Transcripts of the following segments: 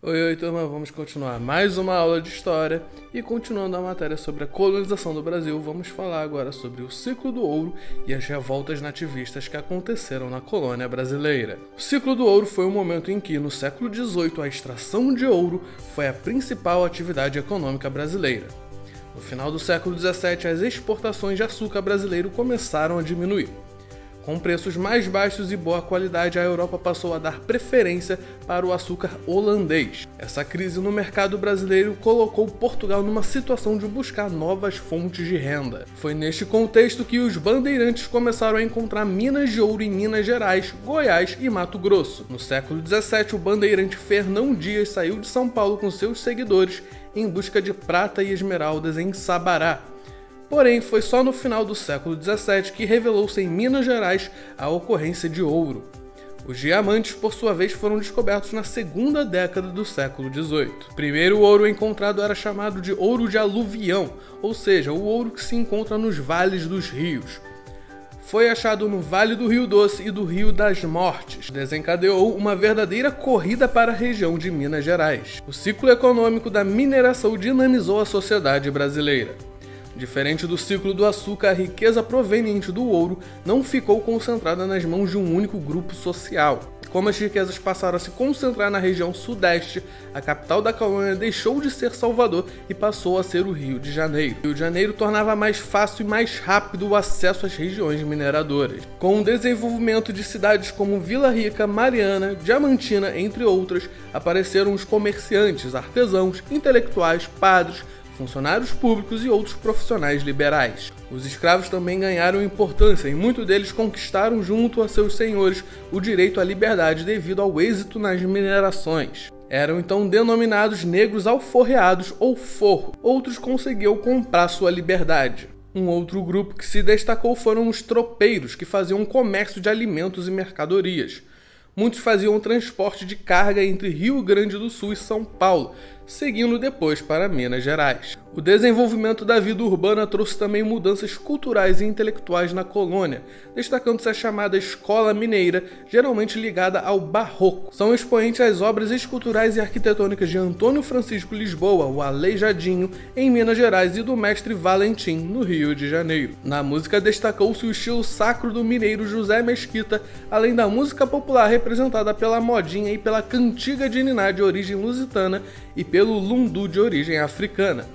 Oi, turma, vamos continuar mais uma aula de História e continuando a matéria sobre a colonização do Brasil, vamos falar agora sobre o ciclo do ouro e as revoltas nativistas que aconteceram na colônia brasileira. O ciclo do ouro foi um momento em que, no século XVIII, a extração de ouro foi a principal atividade econômica brasileira. No final do século XVII, as exportações de açúcar brasileiro começaram a diminuir. Com preços mais baixos e boa qualidade, a Europa passou a dar preferência para o açúcar holandês. Essa crise no mercado brasileiro colocou Portugal numa situação de buscar novas fontes de renda. Foi neste contexto que os bandeirantes começaram a encontrar minas de ouro em Minas Gerais, Goiás e Mato Grosso. No século XVII, o bandeirante Fernão Dias saiu de São Paulo com seus seguidores em busca de prata e esmeraldas em Sabará. Porém, foi só no final do século XVII que revelou-se em Minas Gerais a ocorrência de ouro. Os diamantes, por sua vez, foram descobertos na segunda década do século XVIII. O primeiro ouro encontrado era chamado de ouro de aluvião, ou seja, o ouro que se encontra nos vales dos rios. Foi achado no Vale do Rio Doce e do Rio das Mortes. Desencadeou uma verdadeira corrida para a região de Minas Gerais. O ciclo econômico da mineração dinamizou a sociedade brasileira. Diferente do ciclo do açúcar, a riqueza proveniente do ouro não ficou concentrada nas mãos de um único grupo social. Como as riquezas passaram a se concentrar na região sudeste, a capital da colônia deixou de ser Salvador e passou a ser o Rio de Janeiro. O Rio de Janeiro tornava mais fácil e mais rápido o acesso às regiões mineradoras. Com o desenvolvimento de cidades como Vila Rica, Mariana, Diamantina, entre outras, apareceram os comerciantes, artesãos, intelectuais, padres, funcionários públicos e outros profissionais liberais. Os escravos também ganharam importância e muitos deles conquistaram junto a seus senhores o direito à liberdade devido ao êxito nas minerações. Eram então denominados negros alforreados ou forro. Outros conseguiam comprar sua liberdade. Um outro grupo que se destacou foram os tropeiros, que faziam comércio de alimentos e mercadorias. Muitos faziam transporte de carga entre Rio Grande do Sul e São Paulo, seguindo depois para Minas Gerais. O desenvolvimento da vida urbana trouxe também mudanças culturais e intelectuais na colônia, destacando-se a chamada Escola Mineira, geralmente ligada ao Barroco. São expoentes as obras esculturais e arquitetônicas de Antônio Francisco Lisboa, o Aleijadinho, em Minas Gerais, e do mestre Valentim, no Rio de Janeiro. Na música destacou-se o estilo sacro do mineiro José Mesquita, além da música popular representada pela modinha e pela cantiga de niná de origem lusitana e pelo lundu de origem africana.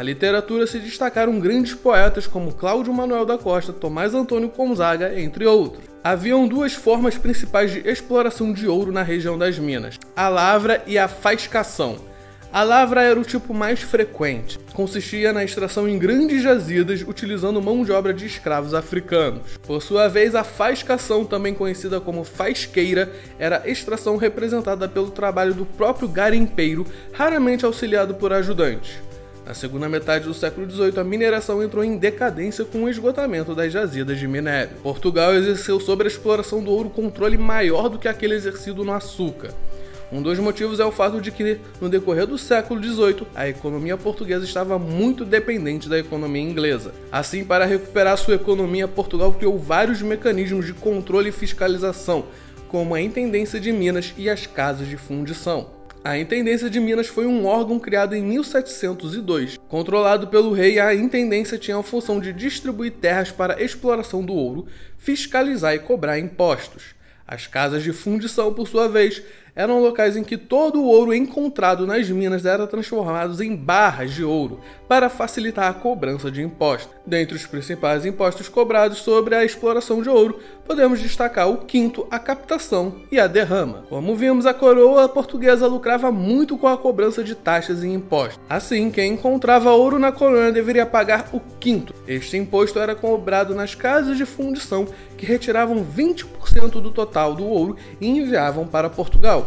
Na literatura se destacaram grandes poetas como Cláudio Manuel da Costa, Tomás Antônio Gonzaga, entre outros. Haviam duas formas principais de exploração de ouro na região das minas: a lavra e a faiscação. A lavra era o tipo mais frequente. Consistia na extração em grandes jazidas utilizando mão de obra de escravos africanos. Por sua vez, a faiscação, também conhecida como faisqueira, era a extração representada pelo trabalho do próprio garimpeiro, raramente auxiliado por ajudantes. Na segunda metade do século XVIII, a mineração entrou em decadência com o esgotamento das jazidas de minério. Portugal exerceu sobre a exploração do ouro controle maior do que aquele exercido no açúcar. Um dos motivos é o fato de que, no decorrer do século XVIII, a economia portuguesa estava muito dependente da economia inglesa. Assim, para recuperar sua economia, Portugal criou vários mecanismos de controle e fiscalização, como a Intendência de Minas e as Casas de Fundição. A Intendência de Minas foi um órgão criado em 1702. Controlado pelo rei, a Intendência tinha a função de distribuir terras para a exploração do ouro, fiscalizar e cobrar impostos. As casas de fundição, por sua vez, eram locais em que todo o ouro encontrado nas minas era transformado em barras de ouro para facilitar a cobrança de impostos. Dentre os principais impostos cobrados sobre a exploração de ouro, podemos destacar o quinto, a captação e a derrama. Como vimos, a coroa portuguesa lucrava muito com a cobrança de taxas e impostos. Assim, quem encontrava ouro na colônia deveria pagar o quinto. Este imposto era cobrado nas casas de fundição, que retiravam 20% do total do ouro e enviavam para Portugal.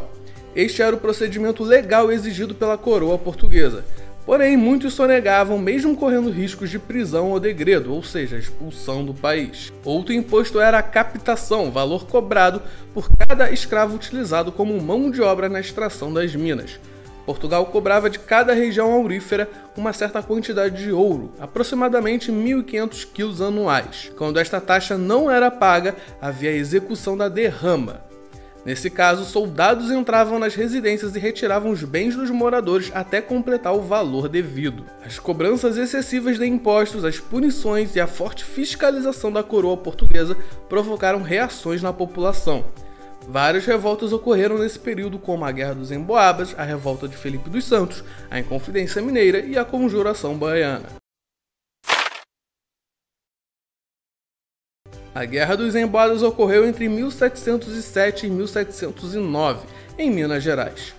Este era o procedimento legal exigido pela coroa portuguesa. Porém, muitos sonegavam, mesmo correndo riscos de prisão ou degredo, ou seja, expulsão do país. Outro imposto era a captação, valor cobrado por cada escravo utilizado como mão de obra na extração das minas. Portugal cobrava de cada região aurífera uma certa quantidade de ouro, aproximadamente 1.500 quilos anuais. Quando esta taxa não era paga, havia a execução da derrama. Nesse caso, soldados entravam nas residências e retiravam os bens dos moradores até completar o valor devido. As cobranças excessivas de impostos, as punições e a forte fiscalização da coroa portuguesa provocaram reações na população. Várias revoltas ocorreram nesse período, como a Guerra dos Emboabas, a Revolta de Felipe dos Santos, a Inconfidência Mineira e a Conjuração Baiana. A Guerra dos Emboabas ocorreu entre 1707 e 1709, em Minas Gerais.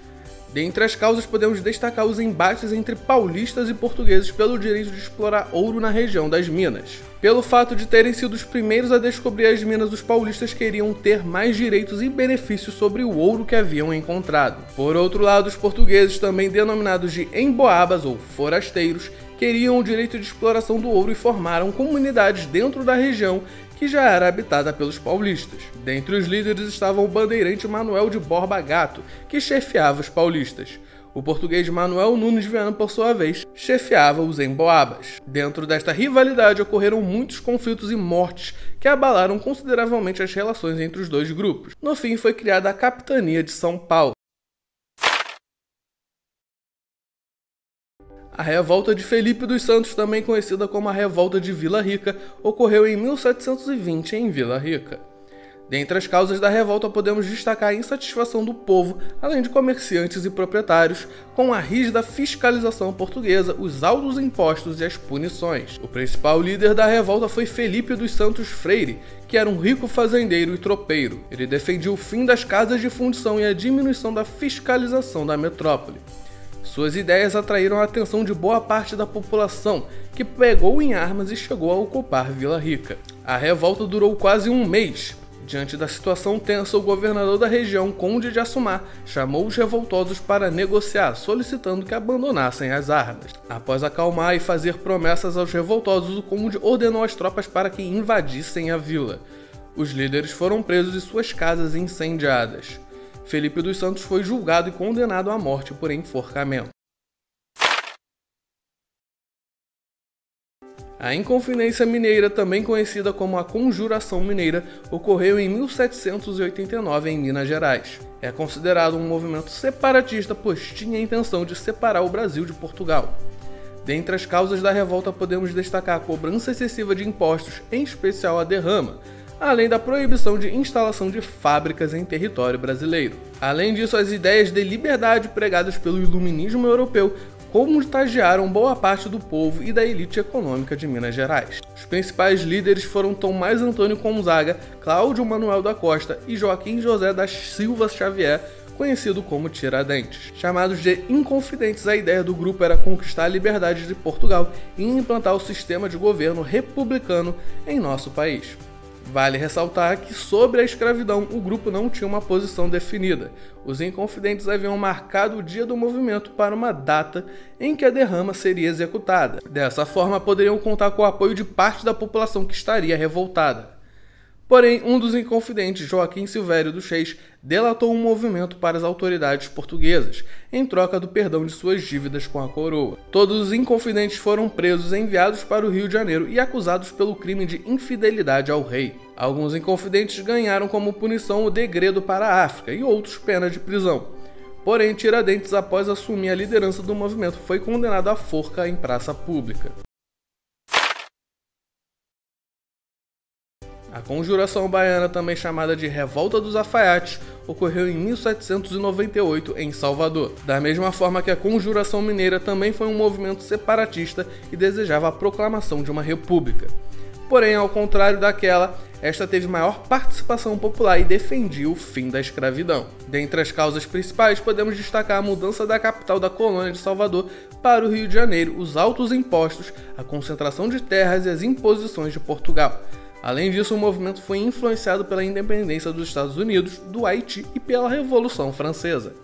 Dentre as causas podemos destacar os embates entre paulistas e portugueses pelo direito de explorar ouro na região das minas. Pelo fato de terem sido os primeiros a descobrir as minas, os paulistas queriam ter mais direitos e benefícios sobre o ouro que haviam encontrado. Por outro lado, os portugueses, também denominados de emboabas ou forasteiros, queriam o direito de exploração do ouro e formaram comunidades dentro da região que já era habitada pelos paulistas. Dentre os líderes estava o bandeirante Manuel de Borba Gato, que chefiava os paulistas. O português Manuel Nunes Viana, por sua vez, chefiava os emboabas. Dentro desta rivalidade ocorreram muitos conflitos e mortes que abalaram consideravelmente as relações entre os dois grupos. No fim, foi criada a Capitania de São Paulo. A Revolta de Felipe dos Santos, também conhecida como a Revolta de Vila Rica, ocorreu em 1720 em Vila Rica. Dentre as causas da revolta podemos destacar a insatisfação do povo, além de comerciantes e proprietários, com a rígida fiscalização portuguesa, os altos impostos e as punições. O principal líder da revolta foi Felipe dos Santos Freire, que era um rico fazendeiro e tropeiro. Ele defendia o fim das casas de fundição e a diminuição da fiscalização da metrópole. Suas ideias atraíram a atenção de boa parte da população, que pegou em armas e chegou a ocupar Vila Rica. A revolta durou quase um mês. Diante da situação tensa, o governador da região, Conde de Assumar, chamou os revoltosos para negociar, solicitando que abandonassem as armas. Após acalmar e fazer promessas aos revoltosos, o Conde ordenou as tropas para que invadissem a vila. Os líderes foram presos e suas casas incendiadas. Felipe dos Santos foi julgado e condenado à morte por enforcamento. A Inconfidência Mineira, também conhecida como a Conjuração Mineira, ocorreu em 1789 em Minas Gerais. É considerado um movimento separatista, pois tinha a intenção de separar o Brasil de Portugal. Dentre as causas da revolta podemos destacar a cobrança excessiva de impostos, em especial a derrama, além da proibição de instalação de fábricas em território brasileiro. Além disso, as ideias de liberdade pregadas pelo iluminismo europeu contagiaram boa parte do povo e da elite econômica de Minas Gerais. Os principais líderes foram Tomás Antônio Gonzaga, Cláudio Manuel da Costa e Joaquim José da Silva Xavier, conhecido como Tiradentes. Chamados de Inconfidentes, a ideia do grupo era conquistar a liberdade de Portugal e implantar o sistema de governo republicano em nosso país. Vale ressaltar que, sobre a escravidão, o grupo não tinha uma posição definida. Os Inconfidentes haviam marcado o dia do movimento para uma data em que a derrama seria executada. Dessa forma, poderiam contar com o apoio de parte da população que estaria revoltada. Porém, um dos Inconfidentes, Joaquim Silvério dos Reis, delatou um movimento para as autoridades portuguesas, em troca do perdão de suas dívidas com a coroa. Todos os Inconfidentes foram presos e enviados para o Rio de Janeiro e acusados pelo crime de infidelidade ao rei. Alguns Inconfidentes ganharam como punição o degredo para a África e outros pena de prisão. Porém, Tiradentes, após assumir a liderança do movimento, foi condenado à forca em praça pública. A Conjuração Baiana, também chamada de Revolta dos Alfaiates, ocorreu em 1798 em Salvador. Da mesma forma que a Conjuração Mineira, também foi um movimento separatista e desejava a proclamação de uma república. Porém, ao contrário daquela, esta teve maior participação popular e defendia o fim da escravidão. Dentre as causas principais, podemos destacar a mudança da capital da colônia de Salvador para o Rio de Janeiro, os altos impostos, a concentração de terras e as imposições de Portugal. Além disso, o movimento foi influenciado pela independência dos Estados Unidos, do Haiti e pela Revolução Francesa.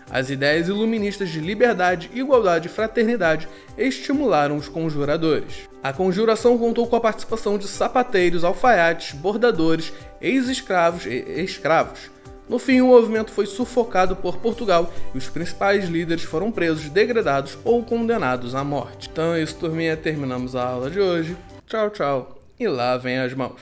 As ideias iluministas de liberdade, igualdade e fraternidade estimularam os conjuradores. A conjuração contou com a participação de sapateiros, alfaiates, bordadores, ex-escravos e escravos. No fim, o movimento foi sufocado por Portugal e os principais líderes foram presos, degradados ou condenados à morte. Então é isso, turminha. Terminamos a aula de hoje. Tchau, tchau. E lavem as mãos.